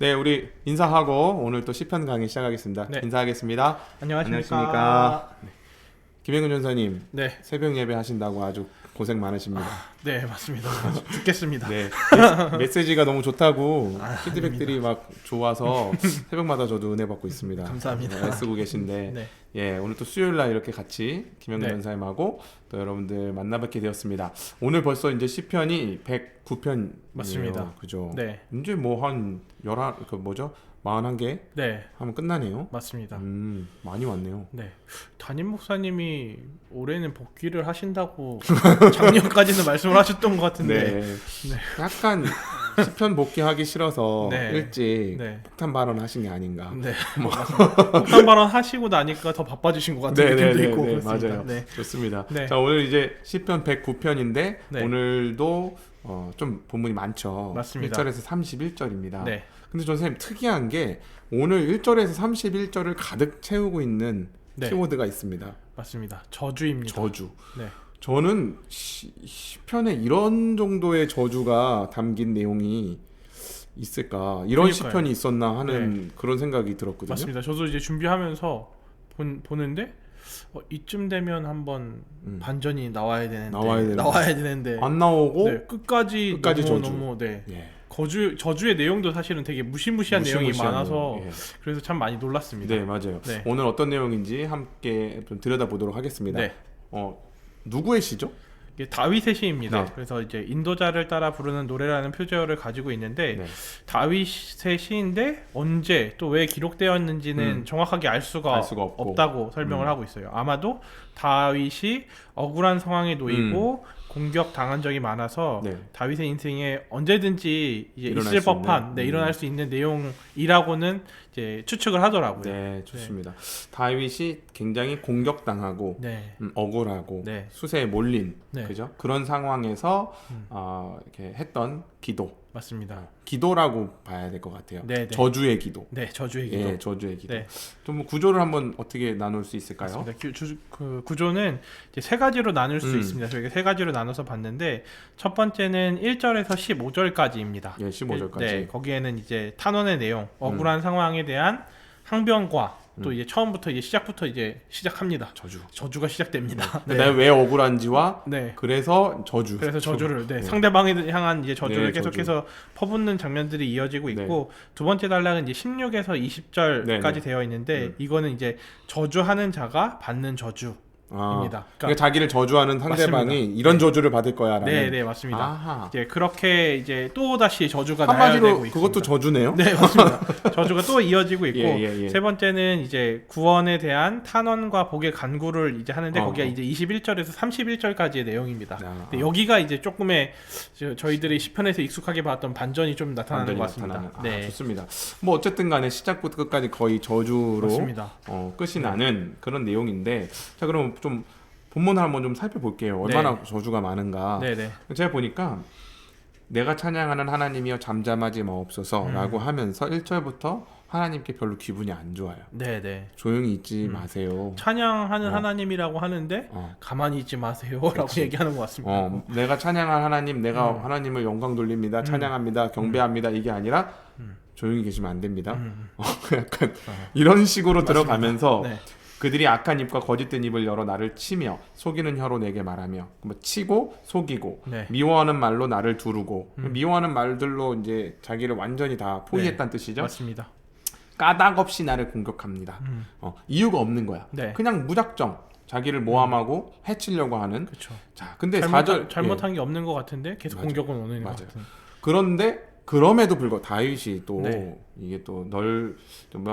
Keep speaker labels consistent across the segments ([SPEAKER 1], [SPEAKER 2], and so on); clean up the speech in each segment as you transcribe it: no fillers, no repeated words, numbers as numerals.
[SPEAKER 1] 네, 우리 인사하고 오늘 또 시편 강의 시작하겠습니다.
[SPEAKER 2] 네.
[SPEAKER 1] 인사하겠습니다.
[SPEAKER 2] 안녕하십니까.
[SPEAKER 1] 네. 김행근 전사님,
[SPEAKER 2] 네,
[SPEAKER 1] 새벽 예배 하신다고 아주 고생 많으십니다.
[SPEAKER 2] 네 맞습니다. 죽겠습니다.
[SPEAKER 1] 네, 메시지가 너무 좋다고
[SPEAKER 2] 아,
[SPEAKER 1] 피드백들이 막 좋아서 새벽마다 저도 은혜 받고 있습니다.
[SPEAKER 2] 감사합니다.
[SPEAKER 1] 네, 애쓰고 계신데,
[SPEAKER 2] 네,
[SPEAKER 1] 예, 오늘 또 수요일 날 이렇게 같이 김영근
[SPEAKER 2] 네.
[SPEAKER 1] 전사님하고 또 여러분들 만나뵙게 되었습니다. 오늘 벌써 이제 시편이 109편이에요.
[SPEAKER 2] 맞습니다.
[SPEAKER 1] 그죠?
[SPEAKER 2] 네,
[SPEAKER 1] 이제 뭐 한 41개
[SPEAKER 2] 네
[SPEAKER 1] 하면 끝나네요.
[SPEAKER 2] 맞습니다.
[SPEAKER 1] 많이 왔네요.
[SPEAKER 2] 네, 담임 목사님이 올해는 복귀를 하신다고 작년까지는 말씀을 하셨던 것 같은데.
[SPEAKER 1] 네. 약간 시편 복귀하기 싫어서
[SPEAKER 2] 네.
[SPEAKER 1] 일찍
[SPEAKER 2] 네,
[SPEAKER 1] 폭탄 발언하신 게 아닌가.
[SPEAKER 2] 네, 맞습니다. 폭탄 발언 하시고 나니까 더 바빠지신 것 같은 느낌도 있고 그렇습니다.
[SPEAKER 1] 맞아요.
[SPEAKER 2] 네,
[SPEAKER 1] 좋습니다.
[SPEAKER 2] 네.
[SPEAKER 1] 자, 오늘 이제 시편 109편인데
[SPEAKER 2] 네.
[SPEAKER 1] 오늘도 좀 본문이 많죠.
[SPEAKER 2] 맞습니다.
[SPEAKER 1] 1절에서 31절입니다.
[SPEAKER 2] 네,
[SPEAKER 1] 근데 전 선생님 특이한 게 오늘 1절에서 31절을 가득 채우고 있는
[SPEAKER 2] 네.
[SPEAKER 1] 키워드가 있습니다.
[SPEAKER 2] 맞습니다. 저주입니다.
[SPEAKER 1] 저주.
[SPEAKER 2] 네,
[SPEAKER 1] 저는 시편에 이런 정도의 저주가 담긴 내용이 있을까? 이런
[SPEAKER 2] 그러니까요.
[SPEAKER 1] 시편이 있었나 하는 그런 생각이 들었거든요.
[SPEAKER 2] 맞습니다. 저도 이제 준비하면서 보는데 이쯤 되면 한번 반전이 나와야 되는데
[SPEAKER 1] 안 나오고
[SPEAKER 2] 네, 끝까지
[SPEAKER 1] 저주.
[SPEAKER 2] 너무 네.
[SPEAKER 1] 예.
[SPEAKER 2] 저주의 내용도 사실은 되게 무시무시한 내용이 많아서
[SPEAKER 1] 내용. 예.
[SPEAKER 2] 그래서 참 많이 놀랐습니다.
[SPEAKER 1] 네, 맞아요.
[SPEAKER 2] 네.
[SPEAKER 1] 오늘 어떤 내용인지 함께 좀 들여다보도록 하겠습니다.
[SPEAKER 2] 네.
[SPEAKER 1] 누구의 시죠?
[SPEAKER 2] 이게 다윗의 시입니다.
[SPEAKER 1] 네.
[SPEAKER 2] 그래서 이제 인도자를 따라 부르는 노래라는 표제어를 가지고 있는데
[SPEAKER 1] 네.
[SPEAKER 2] 다윗의 시인데 언제 또 왜 기록되었는지는 정확하게 알 수가
[SPEAKER 1] 없고.
[SPEAKER 2] 없다고 설명을 하고 있어요. 아마도 다윗이 억울한 상황에 놓이고 공격 당한 적이 많아서
[SPEAKER 1] 네.
[SPEAKER 2] 다윗의 인생에 언제든지 이제
[SPEAKER 1] 일어날
[SPEAKER 2] 있을
[SPEAKER 1] 수
[SPEAKER 2] 법한
[SPEAKER 1] 있는,
[SPEAKER 2] 일어날 수 있는 내용이라고는 이제 추측을 하더라고요.
[SPEAKER 1] 네, 좋습니다. 다윗이 굉장히 공격당하고
[SPEAKER 2] 네.
[SPEAKER 1] 억울하고
[SPEAKER 2] 네.
[SPEAKER 1] 수세에 몰린
[SPEAKER 2] 네.
[SPEAKER 1] 그죠? 그런 상황에서 이렇게 했던 기도.
[SPEAKER 2] 맞습니다.
[SPEAKER 1] 기도라고 봐야 될 것 같아요.
[SPEAKER 2] 네, 네.
[SPEAKER 1] 저주의 기도.
[SPEAKER 2] 네, 저주의 기도.
[SPEAKER 1] 예, 저주의 기도.
[SPEAKER 2] 네.
[SPEAKER 1] 좀 구조를 한번 어떻게 나눌 수 있을까요?
[SPEAKER 2] 맞습니다. 그 구조는 이제 세 가지로 나눌 수
[SPEAKER 1] 음.
[SPEAKER 2] 있습니다. 저희가 세 가지로 나눠서 봤는데 첫 번째는 1절에서 15절까지입니다.
[SPEAKER 1] 예, 15절까지.
[SPEAKER 2] 네, 거기에는 이제 탄원의 내용, 억울한 상황에 대한 항변과 또 이제 처음부터 이제 시작부터 이제 시작합니다. 저주가 시작됩니다. 네.
[SPEAKER 1] 내가 왜 억울한지와
[SPEAKER 2] 네.
[SPEAKER 1] 그래서 저주.
[SPEAKER 2] 그래서 저주를
[SPEAKER 1] 네.
[SPEAKER 2] 상대방에 향한 이제 저주를
[SPEAKER 1] 네,
[SPEAKER 2] 계속해서 퍼붓는 장면들이 이어지고 있고 두 번째 단락은 이제 16에서 20절까지
[SPEAKER 1] 네.
[SPEAKER 2] 되어 있는데 이거는 이제 저주하는 자가 받는 저주. 입니다.
[SPEAKER 1] 그러니까 자기를 저주하는 상대방이
[SPEAKER 2] 맞습니다.
[SPEAKER 1] 이런 저주를 받을 거야라는.
[SPEAKER 2] 네, 맞습니다.
[SPEAKER 1] 아하.
[SPEAKER 2] 이제 그렇게 이제 또 다시 저주가 나열되고
[SPEAKER 1] 한마디로
[SPEAKER 2] 있습니다.
[SPEAKER 1] 그것도 저주네요.
[SPEAKER 2] 네, 맞습니다. 저주가 또 이어지고 있고
[SPEAKER 1] 예.
[SPEAKER 2] 세 번째는 이제 구원에 대한 탄원과 복의 간구를 이제 하는데 거기가 이제 21절에서 31절까지의 내용입니다. 근데 여기가 이제 조금의 저희들이 시편에서 익숙하게 봤던 반전이 좀 나타나는 것 같습니다. 네,
[SPEAKER 1] 좋습니다. 뭐 어쨌든 간에 시작부터 끝까지 거의 저주로
[SPEAKER 2] 맞습니다.
[SPEAKER 1] 끝이 나는 그런 내용인데 자 그럼 좀 본문을 한번 좀 살펴볼게요. 얼마나 저주가 많은가.
[SPEAKER 2] 네.
[SPEAKER 1] 제가 보니까 내가 찬양하는 하나님이여 잠잠하지 마옵소서라고 하면서 1절부터 하나님께 별로 기분이 안 좋아요.
[SPEAKER 2] 네.
[SPEAKER 1] 조용히 있지 마세요.
[SPEAKER 2] 찬양하는 하나님이라고 하는데 가만히 있지 마세요라고 얘기하는 것 같습니다.
[SPEAKER 1] 내가 찬양할 하나님, 내가 하나님을 영광 돌립니다. 찬양합니다. 경배합니다. 이게 아니라 조용히 계시면 안 됩니다. 약간 이런 식으로
[SPEAKER 2] 맞습니다.
[SPEAKER 1] 들어가면서
[SPEAKER 2] 네.
[SPEAKER 1] 그들이 악한 입과 거짓된 입을 열어 나를 치며 속이는 혀로 내게 말하며 뭐 치고 속이고
[SPEAKER 2] 네.
[SPEAKER 1] 미워하는 말로 나를 두르고 미워하는 말들로 이제 자기를 완전히 다 포기했다는 뜻이죠.
[SPEAKER 2] 맞습니다.
[SPEAKER 1] 까닭 없이 나를 공격합니다. 이유가 없는 거야.
[SPEAKER 2] 네.
[SPEAKER 1] 그냥 무작정 자기를 모함하고 해치려고 하는.
[SPEAKER 2] 그렇죠.
[SPEAKER 1] 자, 근데 4절
[SPEAKER 2] 잘못한 게 없는 것 같은데 계속
[SPEAKER 1] 맞아요.
[SPEAKER 2] 공격은 오는 것
[SPEAKER 1] 맞아요.
[SPEAKER 2] 같은.
[SPEAKER 1] 그런데 그럼에도 불구하고 다윗이 또
[SPEAKER 2] 네.
[SPEAKER 1] 이게 또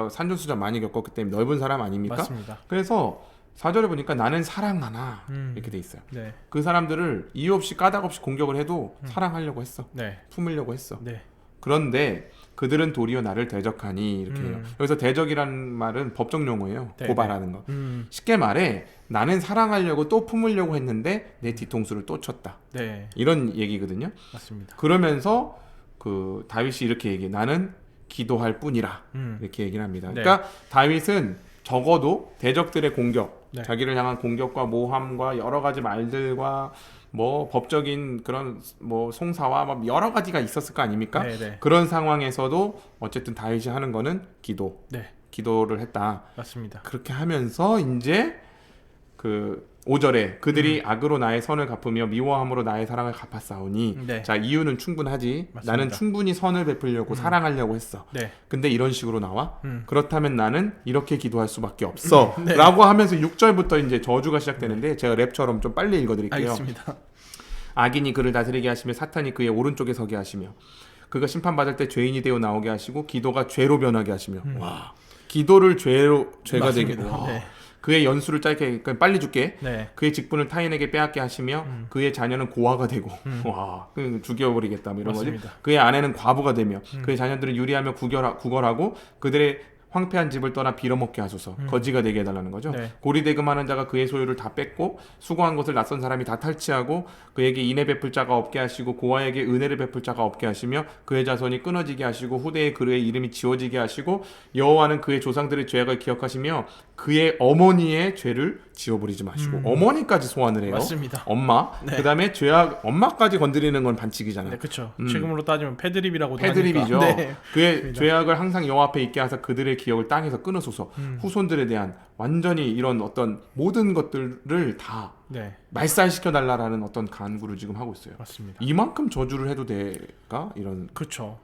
[SPEAKER 1] 산전수전 많이 겪었기 때문에 넓은 사람 아닙니까?
[SPEAKER 2] 맞습니다.
[SPEAKER 1] 그래서 4절에 보니까 나는 사랑하나 이렇게 돼 있어요.
[SPEAKER 2] 네.
[SPEAKER 1] 그 사람들을 이유 없이 까닭 없이 공격을 해도 사랑하려고 했어.
[SPEAKER 2] 네.
[SPEAKER 1] 품으려고 했어.
[SPEAKER 2] 네.
[SPEAKER 1] 그런데 그들은 도리어 나를 대적하니 이렇게 해요. 여기서 대적이라는 말은 법정 용어예요.
[SPEAKER 2] 네,
[SPEAKER 1] 고발하는 거. 쉽게 말해 나는 사랑하려고 또 품으려고 했는데 내 뒤통수를 또 쳤다.
[SPEAKER 2] 네.
[SPEAKER 1] 이런 얘기거든요.
[SPEAKER 2] 맞습니다.
[SPEAKER 1] 그러면서 그 다윗이 이렇게 얘기해. 나는 기도할 뿐이라. 이렇게 얘기를 합니다.
[SPEAKER 2] 네.
[SPEAKER 1] 그러니까 다윗은 적어도 대적들의 공격,
[SPEAKER 2] 네.
[SPEAKER 1] 자기를 향한 공격과 모함과 여러 가지 말들과 뭐 법적인 그런 뭐 송사와 막 여러 가지가 있었을 거 아닙니까?
[SPEAKER 2] 네네.
[SPEAKER 1] 그런 상황에서도 어쨌든 다윗이 하는 거는
[SPEAKER 2] 네.
[SPEAKER 1] 기도를 했다.
[SPEAKER 2] 맞습니다.
[SPEAKER 1] 그렇게 하면서 이제 그 5절에 그들이 악으로 나의 선을 갚으며 미워함으로 나의 사랑을 갚았사오니
[SPEAKER 2] 네.
[SPEAKER 1] 자 이유는 충분하지.
[SPEAKER 2] 맞습니다.
[SPEAKER 1] 나는 충분히 선을 베풀려고 사랑하려고 했어.
[SPEAKER 2] 네.
[SPEAKER 1] 근데 이런 식으로 나와?
[SPEAKER 2] 음.
[SPEAKER 1] 그렇다면 나는 이렇게 기도할 수밖에 없어.
[SPEAKER 2] 네.
[SPEAKER 1] 라고 하면서 6절부터 이제 저주가 시작되는데 제가 랩처럼 좀 빨리 읽어드릴게요.
[SPEAKER 2] 알겠습니다.
[SPEAKER 1] 악인이 그를 다스리게 하시며 사탄이 그의 오른쪽에 서게 하시며 그가 심판받을 때 죄인이 되어 나오게 하시고 기도가 죄로 변하게 하시며 와 기도를 죄가 되게
[SPEAKER 2] 맞습니다. 네.
[SPEAKER 1] 그의 연수를 짧게 그러니까 빨리 죽게
[SPEAKER 2] 네.
[SPEAKER 1] 그의 직분을 타인에게 빼앗게 하시며 그의 자녀는 고아가 되고 와 죽여버리겠다 뭐 이런
[SPEAKER 2] 맞습니다.
[SPEAKER 1] 거지. 그의 아내는 과부가 되며 그의 자녀들은 유리하며 구걸하고 그들의 황폐한 집을 떠나 빌어먹게 하소서. 거지가 되게 해달라는 거죠.
[SPEAKER 2] 네.
[SPEAKER 1] 고리대금하는 자가 그의 소유를 다 뺏고 수고한 것을 낯선 사람이 다 탈취하고 그에게 인애 베풀 자가 없게 하시고 고아에게 은혜를 베풀 자가 없게 하시며 그의 자손이 끊어지게 하시고 후대에 그의 이름이 지워지게 하시고 여호와는 그의 조상들의 죄악을 기억하시며 그의 어머니의 죄를 지워버리지 마시고 어머니까지 소환을 해요.
[SPEAKER 2] 맞습니다.
[SPEAKER 1] 엄마.
[SPEAKER 2] 네.
[SPEAKER 1] 그다음에 죄악 엄마까지 건드리는 건 반칙이잖아요.
[SPEAKER 2] 네, 그렇죠. 지금으로 따지면 패드립이라고도
[SPEAKER 1] 패드립이죠.
[SPEAKER 2] 하니까. 네.
[SPEAKER 1] 그의
[SPEAKER 2] 맞습니다.
[SPEAKER 1] 죄악을 항상 여호와 앞에 있게 하사 그들의 기억을 땅에서 끊으소서. 후손들에 대한 완전히 이런 어떤 모든 것들을 다
[SPEAKER 2] 네,
[SPEAKER 1] 말살시켜 달라라는 어떤 간구를 지금 하고 있어요.
[SPEAKER 2] 맞습니다.
[SPEAKER 1] 이만큼 저주를 해도 될까? 이런
[SPEAKER 2] 그렇죠.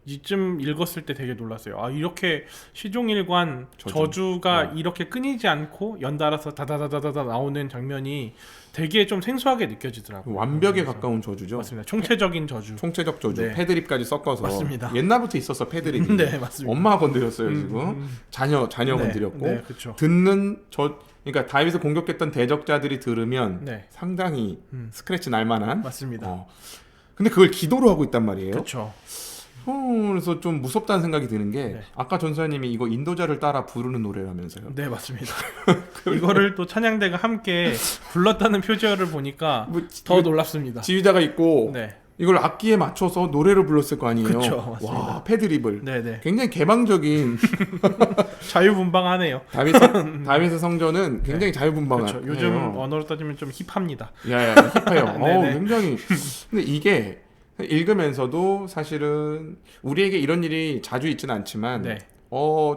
[SPEAKER 2] 이쯤 읽었을 때 되게 놀랐어요. 아, 이렇게 시종일관 저주가 이렇게 끊이지 않고 연달아서 다다다다다 나오는 장면이 되게 좀 생소하게 느껴지더라고요.
[SPEAKER 1] 완벽에
[SPEAKER 2] 그래서.
[SPEAKER 1] 가까운 저주죠.
[SPEAKER 2] 맞습니다. 총체적인 저주.
[SPEAKER 1] 총체적 저주.
[SPEAKER 2] 네.
[SPEAKER 1] 패드립까지 섞어서.
[SPEAKER 2] 맞습니다.
[SPEAKER 1] 옛날부터 있었어 패드립이.
[SPEAKER 2] 네, 맞습니다.
[SPEAKER 1] 엄마가 건드렸어요 지금. 자녀
[SPEAKER 2] 네,
[SPEAKER 1] 건드렸고.
[SPEAKER 2] 네, 그렇죠.
[SPEAKER 1] 듣는 그러니까 다윗을 공격했던 대적자들이 들으면
[SPEAKER 2] 네.
[SPEAKER 1] 상당히 스크래치 날만한.
[SPEAKER 2] 맞습니다.
[SPEAKER 1] 근데 그걸 기도로 하고 있단 말이에요.
[SPEAKER 2] 그렇죠.
[SPEAKER 1] 그래서 좀 무섭다는 생각이 드는 게
[SPEAKER 2] 네.
[SPEAKER 1] 아까 전소연님이 이거 인도자를 따라 부르는 노래라면서요.
[SPEAKER 2] 네, 맞습니다. 이거를 또 찬양대가 함께 불렀다는 표절을 보니까
[SPEAKER 1] 뭐
[SPEAKER 2] 더 놀랍습니다.
[SPEAKER 1] 지휘자가 있고
[SPEAKER 2] 네,
[SPEAKER 1] 이걸 악기에 맞춰서 노래를 불렀을 거 아니에요.
[SPEAKER 2] 그쵸, 맞습니다.
[SPEAKER 1] 와 패드립을.
[SPEAKER 2] 네, 네.
[SPEAKER 1] 굉장히 개방적인
[SPEAKER 2] 자유분방하네요.
[SPEAKER 1] 다윗의 성전은 굉장히 자유분방해요.
[SPEAKER 2] 그렇죠. 요즘 언어로 따지면 좀 힙합니다.
[SPEAKER 1] 야야 힙해요.
[SPEAKER 2] 네네.
[SPEAKER 1] 굉장히. 근데 이게 읽으면서도 사실은 우리에게 이런 일이 자주 있지는 않지만
[SPEAKER 2] 네,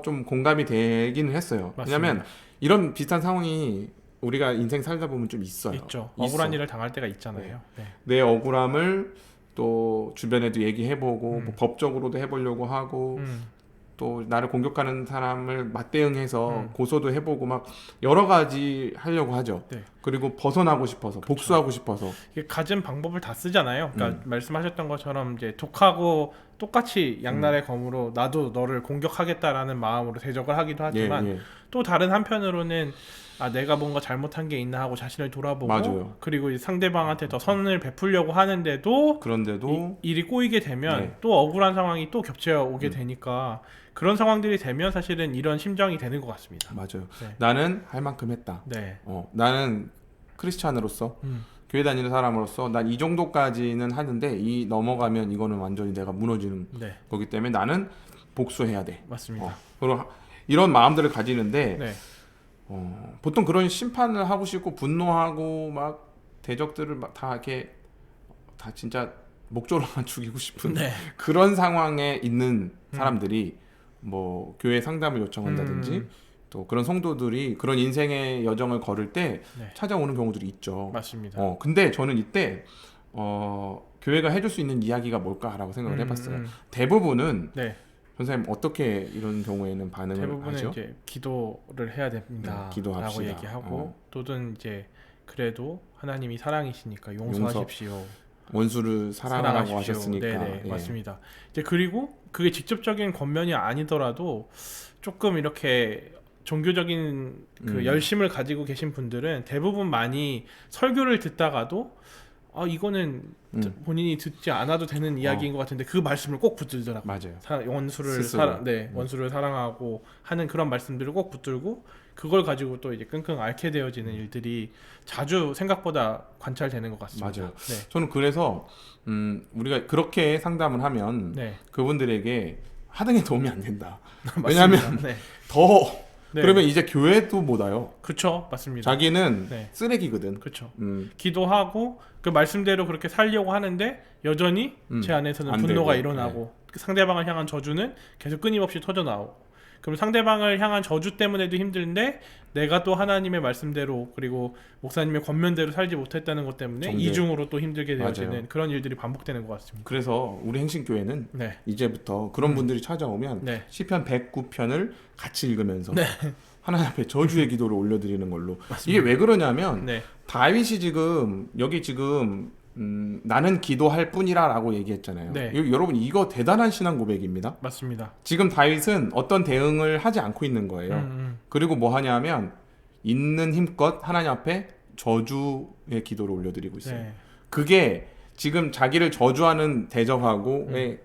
[SPEAKER 1] 좀 공감이 되기는 했어요.
[SPEAKER 2] 맞습니다.
[SPEAKER 1] 왜냐하면 이런 비슷한 상황이 우리가 인생 살다 보면 좀 있어요.
[SPEAKER 2] 있죠.
[SPEAKER 1] 있어.
[SPEAKER 2] 억울한 일을 당할 때가 있잖아요. 네.
[SPEAKER 1] 내 억울함을 또 주변에도 얘기해보고 뭐 법적으로도 해보려고 하고 또 나를 공격하는 사람을 맞대응해서 고소도 해보고 막 여러 가지 하려고 하죠.
[SPEAKER 2] 네.
[SPEAKER 1] 그리고 벗어나고 싶어서 복수하고 싶어서
[SPEAKER 2] 이게 가진 방법을 다 쓰잖아요. 그러니까 말씀하셨던 것처럼 이제 독하고 똑같이 양날의 검으로 나도 너를 공격하겠다라는 마음으로 대적을 하기도 하지만
[SPEAKER 1] 예.
[SPEAKER 2] 또 다른 한편으로는 아 내가 뭔가 잘못한 게 있나 하고 자신을 돌아보고
[SPEAKER 1] 맞아요.
[SPEAKER 2] 그리고 상대방한테 더 선을 베풀려고 하는데도
[SPEAKER 1] 그런데도
[SPEAKER 2] 일이 꼬이게 되면
[SPEAKER 1] 네.
[SPEAKER 2] 또 억울한 상황이 또 겹쳐 오게 되니까 그런 상황들이 되면 사실은 이런 심정이 되는 것 같습니다.
[SPEAKER 1] 맞아요.
[SPEAKER 2] 네.
[SPEAKER 1] 나는 할 만큼 했다.
[SPEAKER 2] 네.
[SPEAKER 1] 나는 크리스찬으로서 교회 다니는 사람으로서 난 이 정도까지는 하는데 이 넘어가면 이거는 완전히 내가 무너지는
[SPEAKER 2] 네.
[SPEAKER 1] 거기 때문에 나는 복수해야 돼.
[SPEAKER 2] 맞습니다.
[SPEAKER 1] 그리고 이런 마음들을 가지는데
[SPEAKER 2] 네.
[SPEAKER 1] 보통 그런 심판을 하고 싶고 분노하고 막 대적들을 막 다 이렇게 다 진짜 목조로만 죽이고 싶은
[SPEAKER 2] 네.
[SPEAKER 1] 그런 상황에 있는 사람들이 뭐 교회 상담을 요청한다든지 또 그런 성도들이 그런 인생의 여정을 걸을 때
[SPEAKER 2] 네.
[SPEAKER 1] 찾아오는 경우들이 있죠.
[SPEAKER 2] 맞습니다.
[SPEAKER 1] 근데 저는 이때 교회가 해줄 수 있는 이야기가 뭘까라고 생각을 해봤어요. 대부분은
[SPEAKER 2] 네.
[SPEAKER 1] 선생님 어떻게 이런 경우에는 반응을
[SPEAKER 2] 대부분은
[SPEAKER 1] 하죠?
[SPEAKER 2] 이제 기도를 해야 됩니다.
[SPEAKER 1] 네, 기도합시다.
[SPEAKER 2] 라고 얘기하고 또는 이제 그래도 하나님이 사랑이시니까 용서하십시오.
[SPEAKER 1] 원수를 사랑하라고
[SPEAKER 2] 사랑하십시오.
[SPEAKER 1] 하셨으니까.
[SPEAKER 2] 네네,
[SPEAKER 1] 예.
[SPEAKER 2] 맞습니다. 이제 그리고 그게 직접적인 권면이 아니더라도 조금 이렇게 종교적인 그 열심을 가지고 계신 분들은 대부분 많이 설교를 듣다가도 이거는 본인이 듣지 않아도 되는 이야기인 것 같은데 그 말씀을 꼭 붙들더라고요.
[SPEAKER 1] 맞아요.
[SPEAKER 2] 원수를
[SPEAKER 1] 스스로.
[SPEAKER 2] 원수를 사랑하고 하는 그런 말씀들을 꼭 붙들고 그걸 가지고 또 이제 끙끙 앓게 되어지는 일들이 자주 생각보다 관찰되는 것 같습니다.
[SPEAKER 1] 맞아요.
[SPEAKER 2] 네.
[SPEAKER 1] 저는 그래서 우리가 그렇게 상담을 하면
[SPEAKER 2] 네.
[SPEAKER 1] 그분들에게 하등에 도움이 안 된다.
[SPEAKER 2] 맞습니다.
[SPEAKER 1] 왜냐하면
[SPEAKER 2] 네.
[SPEAKER 1] 더
[SPEAKER 2] 네.
[SPEAKER 1] 그러면 이제 교회도 못 와요.
[SPEAKER 2] 그쵸, 맞습니다.
[SPEAKER 1] 자기는
[SPEAKER 2] 네.
[SPEAKER 1] 쓰레기거든.
[SPEAKER 2] 그쵸.
[SPEAKER 1] 음.
[SPEAKER 2] 기도하고 그 말씀대로 그렇게 살려고 하는데 여전히 제 안에서는
[SPEAKER 1] 안
[SPEAKER 2] 분노가
[SPEAKER 1] 되고,
[SPEAKER 2] 일어나고 그 상대방을 향한 저주는 계속 끊임없이 터져 나오고, 그럼 상대방을 향한 저주 때문에도 힘든데 내가 또 하나님의 말씀대로 그리고 목사님의 권면대로 살지 못했다는 것 때문에
[SPEAKER 1] 정죄.
[SPEAKER 2] 이중으로 또 힘들게 되어지는
[SPEAKER 1] 맞아요.
[SPEAKER 2] 그런 일들이 반복되는 것 같습니다.
[SPEAKER 1] 그래서 우리 행신교회는
[SPEAKER 2] 네.
[SPEAKER 1] 이제부터 그런 분들이 찾아오면
[SPEAKER 2] 네.
[SPEAKER 1] 시편 109편을 같이 읽으면서
[SPEAKER 2] 네.
[SPEAKER 1] 하나님 앞에 저주의 기도를 올려드리는 걸로. 이게 왜 그러냐면
[SPEAKER 2] 네.
[SPEAKER 1] 다윗이 지금 여기 지금 나는 기도할 뿐이라라고 얘기했잖아요.
[SPEAKER 2] 네.
[SPEAKER 1] 여러분 이거 대단한 신앙 고백입니다.
[SPEAKER 2] 맞습니다.
[SPEAKER 1] 지금 다윗은 어떤 대응을 하지 않고 있는 거예요. 그리고 뭐 하냐면 있는 힘껏 하나님 앞에 저주의 기도를 올려드리고 있어요.
[SPEAKER 2] 네.
[SPEAKER 1] 그게 지금 자기를 저주하는 대적하고의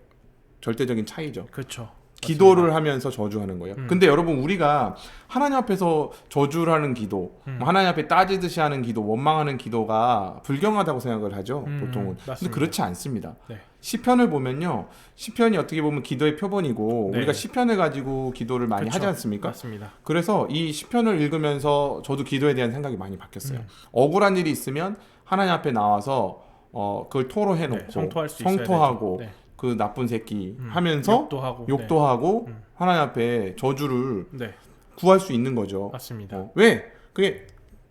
[SPEAKER 1] 절대적인 차이죠.
[SPEAKER 2] 그렇죠.
[SPEAKER 1] 기도를 하면서 저주하는 거예요. 근데 여러분 우리가 하나님 앞에서 저주를 하는 기도, 뭐 하나님 앞에 따지듯이 하는 기도, 원망하는 기도가 불경하다고 생각을 하죠. 보통은. 근데
[SPEAKER 2] 맞습니다.
[SPEAKER 1] 그렇지 않습니다.
[SPEAKER 2] 네.
[SPEAKER 1] 시편을 보면요. 시편이 어떻게 보면 기도의 표본이고
[SPEAKER 2] 네.
[SPEAKER 1] 우리가 시편을 가지고 기도를 많이
[SPEAKER 2] 그쵸.
[SPEAKER 1] 하지 않습니까?
[SPEAKER 2] 맞습니다.
[SPEAKER 1] 그래서 이 시편을 읽으면서 저도 기도에 대한 생각이 많이 바뀌었어요. 억울한 일이 있으면 하나님 앞에 나와서 그걸 토로해놓고
[SPEAKER 2] 네, 성토할 수 있어야
[SPEAKER 1] 성토하고
[SPEAKER 2] 되죠. 네.
[SPEAKER 1] 그 나쁜 새끼 하면서
[SPEAKER 2] 욕도 하고 네.
[SPEAKER 1] 하나님 앞에 저주를
[SPEAKER 2] 네.
[SPEAKER 1] 구할 수 있는 거죠.
[SPEAKER 2] 맞습니다.
[SPEAKER 1] 왜? 그게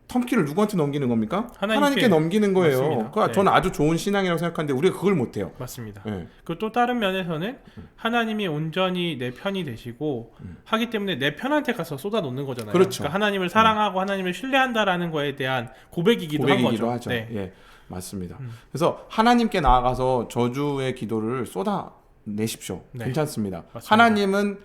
[SPEAKER 1] 텀키를 누구한테 넘기는 겁니까? 하나님께 넘기는 거예요.
[SPEAKER 2] 맞습니다.
[SPEAKER 1] 그러니까
[SPEAKER 2] 네.
[SPEAKER 1] 저는 아주 좋은 신앙이라고 생각하는데 우리가 그걸 못해요.
[SPEAKER 2] 맞습니다.
[SPEAKER 1] 네.
[SPEAKER 2] 그리고 또 다른 면에서는 하나님이 온전히 내 편이 되시고 하기 때문에 내 편한테 가서 쏟아놓는 거잖아요.
[SPEAKER 1] 그렇죠.
[SPEAKER 2] 그러니까 하나님을 사랑하고 하나님을 신뢰한다라는 거에 대한 고백이기도 한 거죠.
[SPEAKER 1] 하죠.
[SPEAKER 2] 네.
[SPEAKER 1] 예, 맞습니다. 그래서 하나님께 나아가서 저주의 기도를 쏟아내십시오.
[SPEAKER 2] 네.
[SPEAKER 1] 괜찮습니다.
[SPEAKER 2] 맞습니다.
[SPEAKER 1] 하나님은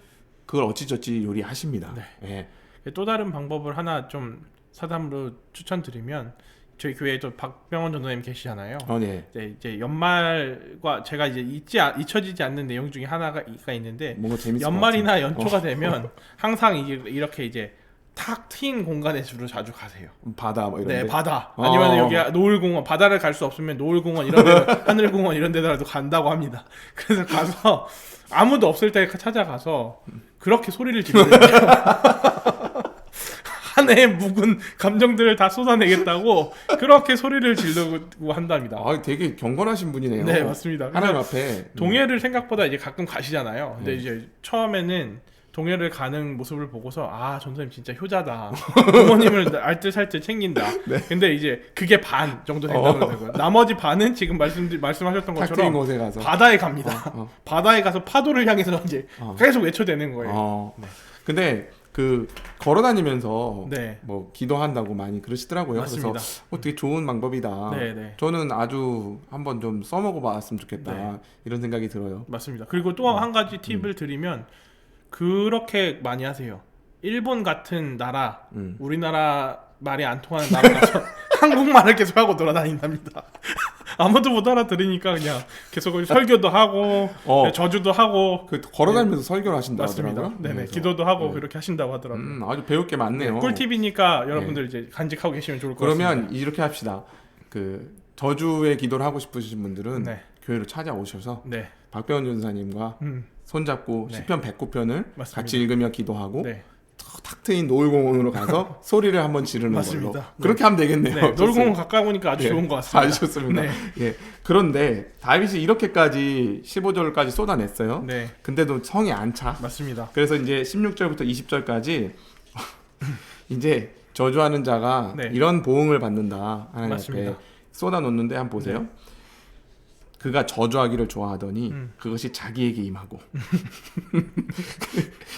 [SPEAKER 1] 그걸 어찌저찌 요리하십니다.
[SPEAKER 2] 네.
[SPEAKER 1] 예.
[SPEAKER 2] 또 다른 방법을 하나 좀 사담으로 추천드리면 저희 교회에도 박병원 전도님 계시잖아요.
[SPEAKER 1] 네.
[SPEAKER 2] 이제 연말과 제가 이제 잊혀지지 않는 내용 중에 하나가 있는데
[SPEAKER 1] 뭔가 재밌을
[SPEAKER 2] 연말이나
[SPEAKER 1] 것
[SPEAKER 2] 연초가 되면 항상 이렇게 이제 탁 트인 공간에 주로 자주 가세요.
[SPEAKER 1] 같아요. 바다 뭐 이런
[SPEAKER 2] 네,
[SPEAKER 1] 데.
[SPEAKER 2] 바다. 아니면 여기 노을공원, 바다를 갈 수 없으면 노을공원 이런 데, 하늘공원 이런 데라도 간다고 합니다. 그래서 가서 아무도 없을 때 찾아가서 그렇게 소리를 지르거든요. 한 해의 묵은 감정들을 다 쏟아내겠다고 그렇게 소리를 지르고 한답니다.
[SPEAKER 1] 아, 되게 경건하신 분이네요.
[SPEAKER 2] 네, 맞습니다.
[SPEAKER 1] 하나님 앞에
[SPEAKER 2] 동해를 생각보다 이제 가끔 가시잖아요. 근데 이제 처음에는 동해를 가는 모습을 보고서 전도사님 진짜 효자다. 부모님을 알뜰살뜰 챙긴다.
[SPEAKER 1] 네.
[SPEAKER 2] 근데 이제 그게 반 정도 된다고 그러고요. 나머지 반은 지금 말씀하셨던
[SPEAKER 1] 탁 트인
[SPEAKER 2] 것처럼
[SPEAKER 1] 곳에 가서
[SPEAKER 2] 바다에 갑니다. 바다에 가서 파도를 향해서 이제 계속 외쳐대는 거예요.
[SPEAKER 1] 네. 근데 그 걸어다니면서
[SPEAKER 2] 네.
[SPEAKER 1] 뭐 기도한다고 많이 그러시더라고요.
[SPEAKER 2] 맞습니다.
[SPEAKER 1] 그래서 되게 좋은 방법이다.
[SPEAKER 2] 네.
[SPEAKER 1] 저는 아주 한번 좀 써먹어봤으면 좋겠다.
[SPEAKER 2] 네.
[SPEAKER 1] 이런 생각이 들어요.
[SPEAKER 2] 맞습니다. 그리고 또 한 가지 팁을 드리면 그렇게 많이 하세요. 일본 같은 나라, 우리나라 말이 안 통하는 나라 가서 한국말을 계속 하고 돌아다닌답니다. 아무도 못 알아들으니까 그냥 계속 설교도 하고 저주도 하고
[SPEAKER 1] 그 걸어다니면서 설교를 하신다고
[SPEAKER 2] 맞습니다.
[SPEAKER 1] 하더라고요.
[SPEAKER 2] 네네,
[SPEAKER 1] 그래서.
[SPEAKER 2] 기도도 하고 그렇게 하신다고 하더라고요.
[SPEAKER 1] 아주 배울 게 많네요.
[SPEAKER 2] 꿀팁이니까 여러분들 이제 간직하고 계시면 좋을 것 같습니다.
[SPEAKER 1] 그러면 이렇게 합시다. 그 저주의 기도를 하고 싶으신 분들은
[SPEAKER 2] 네.
[SPEAKER 1] 교회로 찾아오셔서
[SPEAKER 2] 네.
[SPEAKER 1] 박병원 전사님과 손잡고
[SPEAKER 2] 네.
[SPEAKER 1] 시편 109편을
[SPEAKER 2] 맞습니다.
[SPEAKER 1] 같이 읽으며 기도하고
[SPEAKER 2] 네.
[SPEAKER 1] 탁 트인 노을공원으로 가서 소리를 한번 지르는
[SPEAKER 2] 맞습니다.
[SPEAKER 1] 걸로.
[SPEAKER 2] 네.
[SPEAKER 1] 그렇게 하면 되겠네요.
[SPEAKER 2] 네, 놀공원 가까이 오니까 아주 좋은 것 같습니다.
[SPEAKER 1] 아주 좋습니다.
[SPEAKER 2] 네.
[SPEAKER 1] 예. 그런데 다윗이 이렇게까지 15절까지 쏟아냈어요.
[SPEAKER 2] 네.
[SPEAKER 1] 근데도 성이 안 차.
[SPEAKER 2] 맞습니다.
[SPEAKER 1] 그래서 이제 16절부터 20절까지 이제 저주하는 자가
[SPEAKER 2] 네.
[SPEAKER 1] 이런 보응을 받는다. 하나님
[SPEAKER 2] 맞습니다.
[SPEAKER 1] 앞에 쏟아놓는데 한번 보세요. 그가 저주하기를 좋아하더니 그것이 자기에게 임하고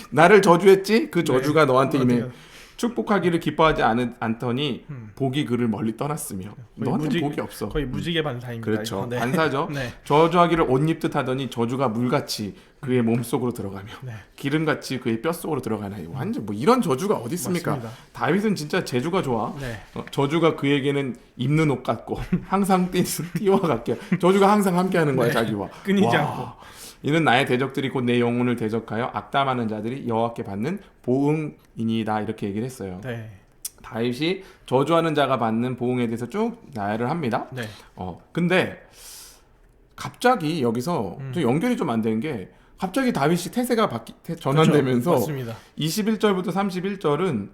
[SPEAKER 1] 나를 저주했지? 그 저주가 너한테 임해. 축복하기를 기뻐하지 않더니 복이 그를 멀리 떠났으며 너한테 복이 없어.
[SPEAKER 2] 거의 무지개 반사입니다.
[SPEAKER 1] 그렇죠.
[SPEAKER 2] 이거. 네.
[SPEAKER 1] 반사죠.
[SPEAKER 2] 네.
[SPEAKER 1] 저주하기를 옷 입듯 하더니 저주가 물같이 그의 몸속으로 들어가며
[SPEAKER 2] 네.
[SPEAKER 1] 기름같이 그의 뼈속으로 들어가나요. 완전 뭐 이런 저주가 어디 있습니까?
[SPEAKER 2] 맞습니다.
[SPEAKER 1] 다윗은 진짜 재주가 좋아.
[SPEAKER 2] 네.
[SPEAKER 1] 저주가 그에게는 입는 옷 같고 항상 띠와 같게 저주가 항상 함께하는 거야. 자기와
[SPEAKER 2] 끊이지
[SPEAKER 1] 와.
[SPEAKER 2] 않고.
[SPEAKER 1] 이는 나의 대적들이 곧 내 영혼을 대적하여 악담하는 자들이 여호와께 받는 보응이니이다. 이렇게 얘기를 했어요.
[SPEAKER 2] 네.
[SPEAKER 1] 다윗이 저주하는 자가 받는 보응에 대해서 쭉 나열을 합니다.
[SPEAKER 2] 네.
[SPEAKER 1] 근데 갑자기 여기서 좀 연결이 좀 안 되는 게 갑자기 다윗이 태세가 전환되면서
[SPEAKER 2] 그렇죠. 맞습니다.
[SPEAKER 1] 21절부터 31절은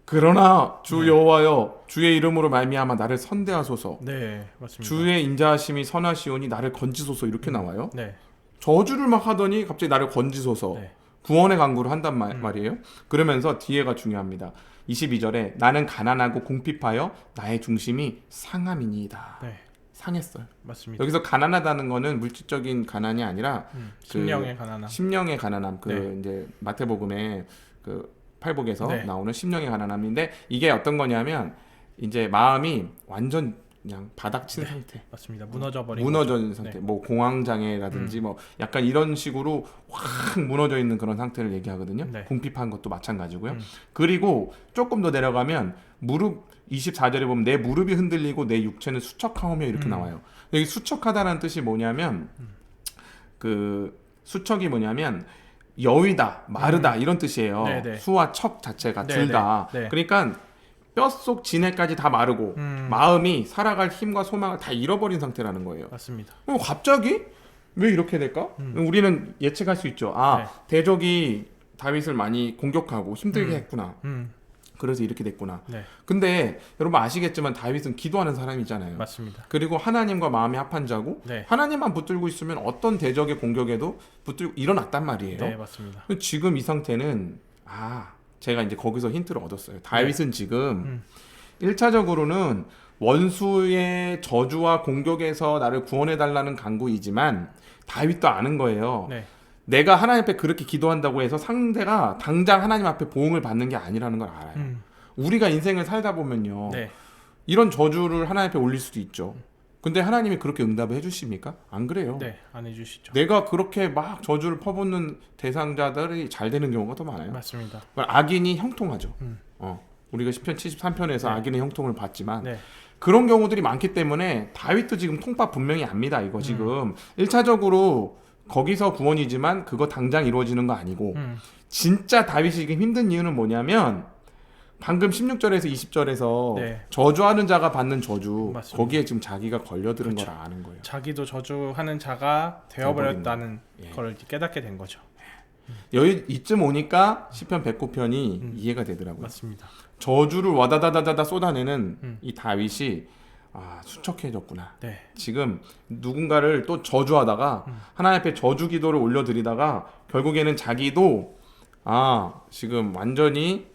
[SPEAKER 1] 그러나 주 여호와여 주의 이름으로 말미암아 나를 선대하소서.
[SPEAKER 2] 네, 맞습니다.
[SPEAKER 1] 주의 인자하심이 선하시오니 나를 건지소서 이렇게 나와요.
[SPEAKER 2] 네.
[SPEAKER 1] 저주를 막 하더니 갑자기 나를 건지소서.
[SPEAKER 2] 네.
[SPEAKER 1] 구원의 강구를 한단 말이에요. 그러면서 뒤에가 중요합니다. 22절에 나는 가난하고 궁핍하여 나의 중심이 상함이니이다.
[SPEAKER 2] 네.
[SPEAKER 1] 상했어요.
[SPEAKER 2] 맞습니다.
[SPEAKER 1] 여기서 가난하다는 거는 물질적인 가난이 아니라
[SPEAKER 2] 심령의 가난함.
[SPEAKER 1] 심령의 가난함.
[SPEAKER 2] 네.
[SPEAKER 1] 이제 마태복음의 그 팔복에서
[SPEAKER 2] 네.
[SPEAKER 1] 나오는 심령의 가난함인데 이게 어떤 거냐면 이제 마음이 완전 그냥 바닥친 상태.
[SPEAKER 2] 맞습니다. 무너져버린
[SPEAKER 1] 무너진 상태.
[SPEAKER 2] 네.
[SPEAKER 1] 뭐 공황 장애라든지 뭐 약간 이런 식으로 확 무너져 있는 그런 상태를 얘기하거든요.
[SPEAKER 2] 네.
[SPEAKER 1] 궁핍한 것도 마찬가지고요. 그리고 조금 더 내려가면 무릎 24절에 보면 내 무릎이 흔들리고 내 육체는 수척하오며 이렇게 나와요. 여기 수척하다는 뜻이 뭐냐면 그 수척이 뭐냐면 여위다, 마르다 이런 뜻이에요.
[SPEAKER 2] 네네.
[SPEAKER 1] 수와 척 자체가
[SPEAKER 2] 네네.
[SPEAKER 1] 둘 다.
[SPEAKER 2] 네.
[SPEAKER 1] 그러니까 뼛속 진해까지 다 마르고 마음이 살아갈 힘과 소망을 다 잃어버린 상태라는 거예요.
[SPEAKER 2] 맞습니다.
[SPEAKER 1] 갑자기 왜 이렇게 될까? 우리는 예측할 수 있죠.
[SPEAKER 2] 네.
[SPEAKER 1] 대적이 다윗을 많이 공격하고 힘들게 했구나. 그래서 이렇게 됐구나.
[SPEAKER 2] 네.
[SPEAKER 1] 근데 여러분 아시겠지만 다윗은 기도하는 사람이잖아요.
[SPEAKER 2] 맞습니다.
[SPEAKER 1] 그리고 하나님과 마음이 합한 자고
[SPEAKER 2] 네.
[SPEAKER 1] 하나님만 붙들고 있으면 어떤 대적의 공격에도 붙들고 일어났단 말이에요.
[SPEAKER 2] 네, 맞습니다.
[SPEAKER 1] 지금 이 상태는 제가 이제 거기서 힌트를 얻었어요. 다윗은 지금 1차적으로는 원수의 저주와 공격에서 나를 구원해 달라는 간구이지만 다윗도 아는 거예요.
[SPEAKER 2] 네.
[SPEAKER 1] 내가 하나님 앞에 그렇게 기도한다고 해서 상대가 당장 하나님 앞에 보응을 받는 게 아니라는 걸 알아요. 우리가 인생을 살다 보면요.
[SPEAKER 2] 네.
[SPEAKER 1] 이런 저주를 하나님 앞에 올릴 수도 있죠. 근데 하나님이 그렇게 응답을 해주십니까? 안 그래요.
[SPEAKER 2] 네, 안 해주시죠.
[SPEAKER 1] 내가 그렇게 막 저주를 퍼붓는 대상자들이 잘 되는 경우가 더 많아요.
[SPEAKER 2] 맞습니다.
[SPEAKER 1] 악인이 형통하죠. 우리가 시편 73편에서
[SPEAKER 2] 네.
[SPEAKER 1] 악인의 형통을 봤지만
[SPEAKER 2] 네.
[SPEAKER 1] 그런 경우들이 많기 때문에 다윗도 지금 통밥 분명히 압니다. 이거 지금 1차적으로 거기서 구원이지만 그거 당장 이루어지는 거 아니고 진짜 다윗이 지금 힘든 이유는 뭐냐면 방금 16절에서 20절에서
[SPEAKER 2] 네.
[SPEAKER 1] 저주하는 자가 받는 저주
[SPEAKER 2] 맞습니다.
[SPEAKER 1] 거기에 지금 자기가 걸려드는
[SPEAKER 2] 그렇죠.
[SPEAKER 1] 걸 아는 거예요.
[SPEAKER 2] 자기도 저주하는 자가 되어버렸다는
[SPEAKER 1] 예.
[SPEAKER 2] 걸 깨닫게 된 거죠.
[SPEAKER 1] 여기 이쯤 오니까 시편 109편이 이해가 되더라고요.
[SPEAKER 2] 맞습니다.
[SPEAKER 1] 저주를 와다다다다다 쏟아내는 이 다윗이 수척해졌구나.
[SPEAKER 2] 네.
[SPEAKER 1] 지금 누군가를 또 저주하다가 하나님 앞에 저주 기도를 올려드리다가 결국에는 자기도 지금 완전히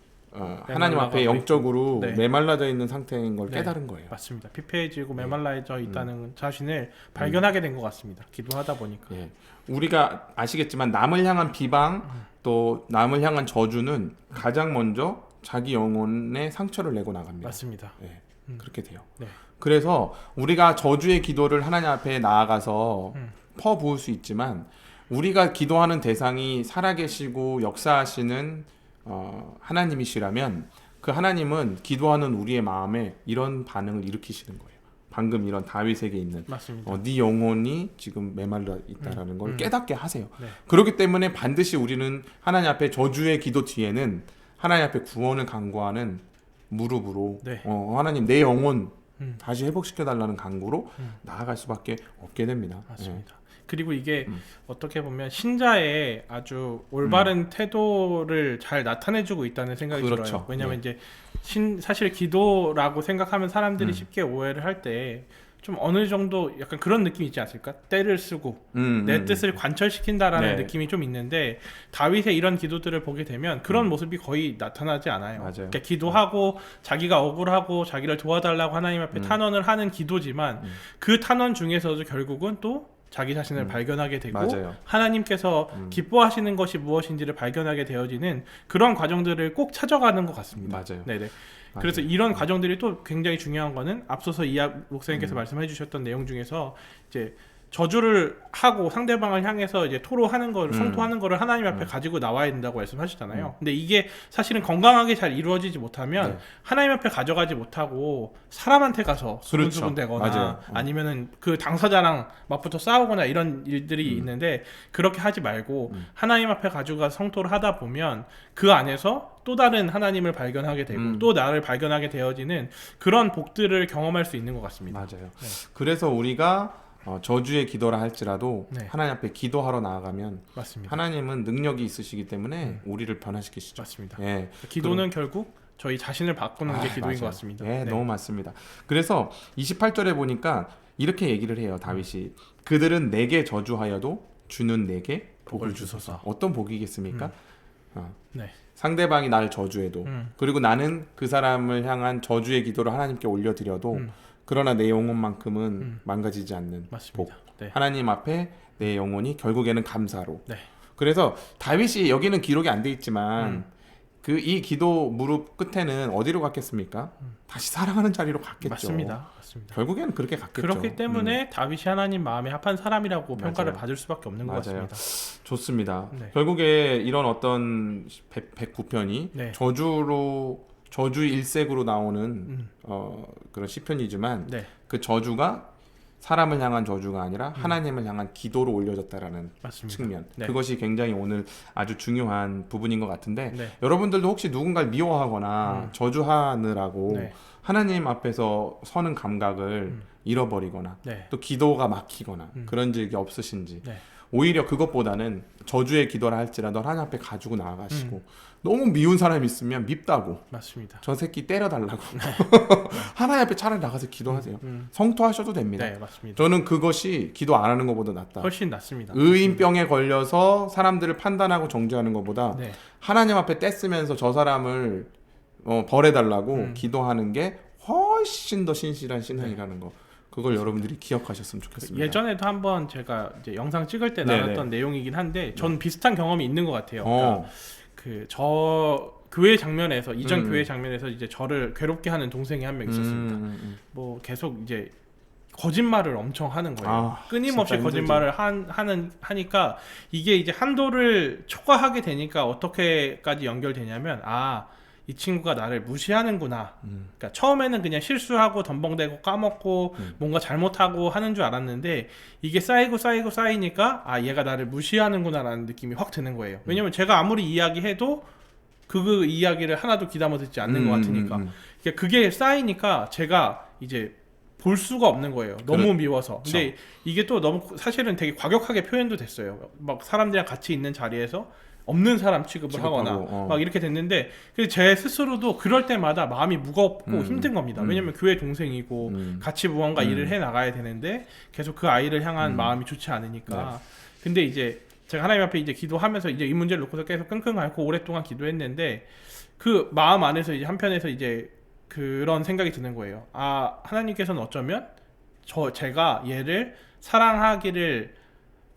[SPEAKER 1] 하나님 앞에 영적으로
[SPEAKER 2] 네.
[SPEAKER 1] 메말라져 있는 상태인 걸
[SPEAKER 2] 네.
[SPEAKER 1] 깨달은 거예요.
[SPEAKER 2] 맞습니다. 피폐해지고 메말라져 있다는 자신을 발견하게 된 것 같습니다. 기도하다 보니까.
[SPEAKER 1] 예. 우리가 아시겠지만 남을 향한 비방 또 남을 향한 저주는 가장 먼저 자기 영혼에 상처를 내고 나갑니다.
[SPEAKER 2] 맞습니다.
[SPEAKER 1] 예. 그렇게 돼요.
[SPEAKER 2] 네.
[SPEAKER 1] 그래서 우리가 저주의 기도를 하나님 앞에 나아가서 퍼부을 수 있지만 우리가 기도하는 대상이 살아계시고 역사하시는 하나님이시라면 그 하나님은 기도하는 우리의 마음에 이런 반응을 일으키시는 거예요. 방금 이런 다윗에게 있는
[SPEAKER 2] 맞습니다.
[SPEAKER 1] 네 영혼이 지금 메말라 있다라는 걸 깨닫게 하세요.
[SPEAKER 2] 네.
[SPEAKER 1] 그렇기 때문에 반드시 우리는 하나님 앞에 저주의 기도 뒤에는 하나님 앞에 구원을 간구하는 무릎으로
[SPEAKER 2] 네.
[SPEAKER 1] 하나님 내 영혼 다시 회복시켜 달라는 간구로 나아갈 수밖에 없게 됩니다.
[SPEAKER 2] 맞습니다. 그리고 이게 어떻게 보면 신자의 아주 올바른 태도를 잘 나타내주고 있다는 생각이
[SPEAKER 1] 그렇죠.
[SPEAKER 2] 들어요. 왜냐하면 이제 사실 기도라고 생각하면 사람들이 쉽게 오해를 할 때 좀 어느 정도 약간 그런 느낌이 있지 않습니까? 때를 쓰고 내 뜻을 관철시킨다라는
[SPEAKER 1] 네.
[SPEAKER 2] 느낌이 좀 있는데 다윗의 이런 기도들을 보게 되면 그런 모습이 거의 나타나지 않아요.
[SPEAKER 1] 맞아요.
[SPEAKER 2] 그러니까 기도하고 자기가 억울하고 자기를 도와달라고 하나님 앞에 탄원을 하는 기도지만 그 탄원 중에서도 결국은 또 자기 자신을 발견하게 되고
[SPEAKER 1] 맞아요.
[SPEAKER 2] 하나님께서 기뻐하시는 것이 무엇인지를 발견하게 되어지는 그런 과정들을 꼭 찾아가는 것 같습니다.
[SPEAKER 1] 맞아요.
[SPEAKER 2] 네네. 그래서 이런 과정들이 또 굉장히 중요한 거는 앞서서 이학 목사님께서 말씀해 주셨던 내용 중에서 이제 저주를 하고 상대방을 향해서 이제 토로하는 걸 성토하는 거를 하나님 앞에 가지고 나와야 된다고 말씀하시잖아요. 근데 이게 사실은 건강하게 잘 이루어지지 못하면
[SPEAKER 1] 네.
[SPEAKER 2] 하나님 앞에 가져가지 못하고 사람한테 가서 수근수근
[SPEAKER 1] 그렇죠.
[SPEAKER 2] 되거나
[SPEAKER 1] 맞아요.
[SPEAKER 2] 아니면은 그 당사자랑 맞붙어 싸우거나 이런 일들이 있는데 그렇게 하지 말고 하나님 앞에 가지고 가서 성토를 하다 보면 그 안에서 또 다른 하나님을 발견하게 되고 또 나를 발견하게 되어지는 그런 복들을 경험할 수 있는 것 같습니다.
[SPEAKER 1] 맞아요. 그래서 우리가 저주의 기도라 할지라도
[SPEAKER 2] 네.
[SPEAKER 1] 하나님 앞에 기도하러 나아가면
[SPEAKER 2] 맞습니다.
[SPEAKER 1] 하나님은 능력이 있으시기 때문에 우리를 변화시키시죠.
[SPEAKER 2] 맞습니다.
[SPEAKER 1] 예.
[SPEAKER 2] 기도는 결국 저희 자신을 바꾸는 게 기도인
[SPEAKER 1] 맞아요.
[SPEAKER 2] 것 같습니다.
[SPEAKER 1] 예,
[SPEAKER 2] 네.
[SPEAKER 1] 너무 맞습니다. 그래서 28절에 보니까 이렇게 얘기를 해요. 다윗이 그들은 내게 저주하여도 주는 내게 복을 주소서. 어떤 복이겠습니까?
[SPEAKER 2] 네.
[SPEAKER 1] 상대방이 나를 저주해도 그리고 나는 그 사람을 향한 저주의 기도를 하나님께 올려드려도 그러나 내 영혼만큼은 망가지지 않는
[SPEAKER 2] 맞습니다.
[SPEAKER 1] 복.
[SPEAKER 2] 네.
[SPEAKER 1] 하나님 앞에 내 영혼이 결국에는 감사로.
[SPEAKER 2] 네.
[SPEAKER 1] 그래서 다윗이 여기는 기록이 안 돼 있지만 그 이 기도 무릎 끝에는 어디로 갔겠습니까? 다시 사랑하는 자리로 갔겠죠.
[SPEAKER 2] 맞습니다.
[SPEAKER 1] 결국에는 그렇게 갔겠죠.
[SPEAKER 2] 그렇기 때문에 다윗이 하나님 마음에 합한 사람이라고 평가를
[SPEAKER 1] 맞아요.
[SPEAKER 2] 받을 수밖에 없는 것
[SPEAKER 1] 맞아요.
[SPEAKER 2] 같습니다.
[SPEAKER 1] 좋습니다.
[SPEAKER 2] 네.
[SPEAKER 1] 결국에 이런 어떤 109편이
[SPEAKER 2] 네.
[SPEAKER 1] 저주 일색으로 나오는 그런 시편이지만
[SPEAKER 2] 네.
[SPEAKER 1] 그 저주가 사람을 향한 저주가 아니라 하나님을 향한 기도로 올려졌다라는
[SPEAKER 2] 맞습니다.
[SPEAKER 1] 측면.
[SPEAKER 2] 네.
[SPEAKER 1] 그것이 굉장히 오늘 아주 중요한 부분인 것 같은데
[SPEAKER 2] 네.
[SPEAKER 1] 여러분들도 혹시 누군가를 미워하거나 저주하느라고
[SPEAKER 2] 네.
[SPEAKER 1] 하나님 앞에서 서는 감각을 잃어버리거나
[SPEAKER 2] 네.
[SPEAKER 1] 또 기도가 막히거나 그런 적이 없으신지
[SPEAKER 2] 네.
[SPEAKER 1] 오히려 그것보다는 저주의 기도라 할지라도 하나님 앞에 가지고 나아가시고 너무 미운 사람이 있으면 밉다고
[SPEAKER 2] 맞습니다.
[SPEAKER 1] 저 새끼 때려달라고 하나님 앞에 차라리 나가서 기도하세요. 성토하셔도 됩니다.
[SPEAKER 2] 네, 맞습니다.
[SPEAKER 1] 저는 그것이 기도 안 하는 것보다 낫다.
[SPEAKER 2] 훨씬 낫습니다.
[SPEAKER 1] 의인병에 걸려서 사람들을 판단하고 정죄하는 것보다
[SPEAKER 2] 네.
[SPEAKER 1] 하나님 앞에 떼쓰면서 저 사람을 벌해달라고 기도하는 게 훨씬 더 신실한 신앙이라는 거. 그걸 여러분들이 기억하셨으면 좋겠습니다.
[SPEAKER 2] 예전에도 한번 제가 이제 영상 찍을 때
[SPEAKER 1] 네네.
[SPEAKER 2] 나눴던 내용이긴 한데 전 비슷한 경험이 있는 것 같아요.
[SPEAKER 1] 어.
[SPEAKER 2] 그 저 교회 장면에서 이전 교회 장면에서 이제 저를 괴롭게 하는 동생이 한 명 있었습니다. 뭐 계속 이제 거짓말을 엄청 하는 거예요.
[SPEAKER 1] 아,
[SPEAKER 2] 끊임없이
[SPEAKER 1] 진짜
[SPEAKER 2] 거짓말을 하니까 이게 이제 한도를 초과하게 되니까 어떻게까지 연결되냐면 이 친구가 나를 무시하는구나. 그러니까 처음에는 그냥 실수하고 덤벙대고 까먹고 뭔가 잘못하고 하는 줄 알았는데 이게 쌓이니까 얘가 나를 무시하는구나라는 느낌이 확 드는 거예요. 왜냐면 제가 아무리 이야기해도 그 이야기를 하나도 귀담아 듣지 않는 것 같으니까. 그러니까 그게 쌓이니까 제가 이제 볼 수가 없는 거예요. 너무 미워서. 근데 이게 또 너무 사실은 되게 과격하게 표현도 됐어요. 막 사람들이랑 같이 있는 자리에서 없는 사람 취급을 하거나 막 이렇게 됐는데 제 스스로도 그럴 때마다 마음이 무겁고 힘든 겁니다. 왜냐면 교회 동생이고 같이 무언가 일을 해 나가야 되는데 계속 그 아이를 향한 마음이 좋지 않으니까.
[SPEAKER 1] 네.
[SPEAKER 2] 근데 이제 제가 하나님 앞에 이제 기도하면서 이제 이 문제를 놓고서 계속 끙끙 앓고 오랫동안 기도했는데 그 마음 안에서 이제 한편에서 이제 그런 생각이 드는 거예요. 하나님께서는 어쩌면 제가 얘를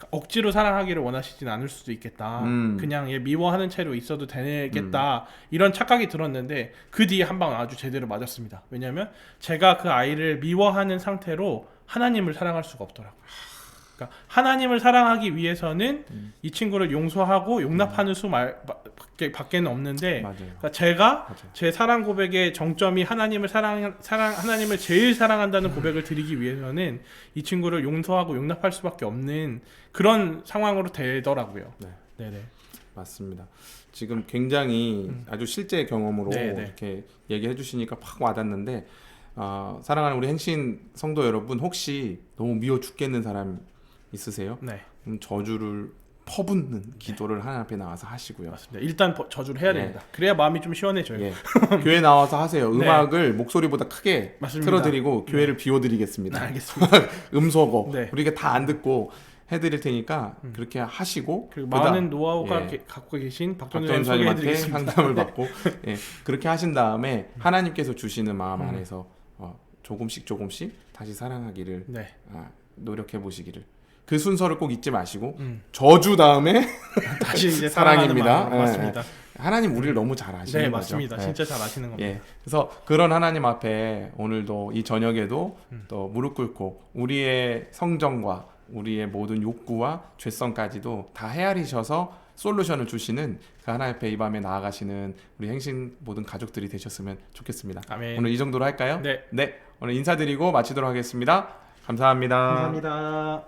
[SPEAKER 2] 억지로 사랑하기를 원하시진 않을 수도 있겠다. 그냥 얘 미워하는 채로 있어도 되겠다. 이런 착각이 들었는데 그 뒤에 한 방 아주 제대로 맞았습니다. 왜냐하면 제가 그 아이를 미워하는 상태로 하나님을 사랑할 수가 없더라고요. 그러니까 하나님을 사랑하기 위해서는 이 친구를 용서하고 용납하는 밖에는 없는데 그러니까 제가 제 사랑 고백의 정점이 하나님을 하나님을 제일 사랑한다는 고백을 드리기 위해서는 이 친구를 용서하고 용납할 수밖에 없는 그런 상황으로 되더라고요. 네네.
[SPEAKER 1] 맞습니다. 지금 굉장히 아주 실제 경험으로
[SPEAKER 2] 네네.
[SPEAKER 1] 이렇게 얘기해 주시니까 팍 와닿는데 사랑하는 우리 행신 성도 여러분 혹시 너무 미워 죽겠는 사람 있으세요?
[SPEAKER 2] 네.
[SPEAKER 1] 저주를 퍼붓는 기도를 하나님 앞에 나와서 하시고요.
[SPEAKER 2] 맞습니다. 일단 저주를 해야 됩니다. 그래야 마음이 좀 시원해져요.
[SPEAKER 1] 예. 교회 나와서 하세요. 음악을 목소리보다 크게
[SPEAKER 2] 맞습니다.
[SPEAKER 1] 틀어드리고 교회를 비워드리겠습니다.
[SPEAKER 2] 알겠습니다.
[SPEAKER 1] 음소거 우리가 다 안 듣고 해드릴 테니까 그렇게 하시고
[SPEAKER 2] 그리고 많은 노하우가 갖고 계신 박전현
[SPEAKER 1] 사님한테
[SPEAKER 2] 소개해드리겠습니다.
[SPEAKER 1] 상담을 받고 그렇게 하신 다음에 하나님께서 주시는 마음 안에서 조금씩 다시 사랑하기를 노력해 보시기를 그 순서를 꼭 잊지 마시고 저주 다음에
[SPEAKER 2] 다시 이제
[SPEAKER 1] 사랑입니다.
[SPEAKER 2] 맞습니다.
[SPEAKER 1] 하나님 우리를 너무 잘 아시는 거죠.
[SPEAKER 2] 맞습니다. 진짜 잘 아시는 겁니다.
[SPEAKER 1] 그래서 그런 하나님 앞에 오늘도 이 저녁에도 또 무릎 꿇고 우리의 성정과 우리의 모든 욕구와 죄성까지도 다 헤아리셔서 솔루션을 주시는 그 하나님 앞에 이 밤에 나아가시는 우리 행신 모든 가족들이 되셨으면 좋겠습니다.
[SPEAKER 2] 아멘.
[SPEAKER 1] 오늘 이 정도로 할까요?
[SPEAKER 2] 네.
[SPEAKER 1] 오늘 인사드리고 마치도록 하겠습니다. 감사합니다.
[SPEAKER 2] 감사합니다.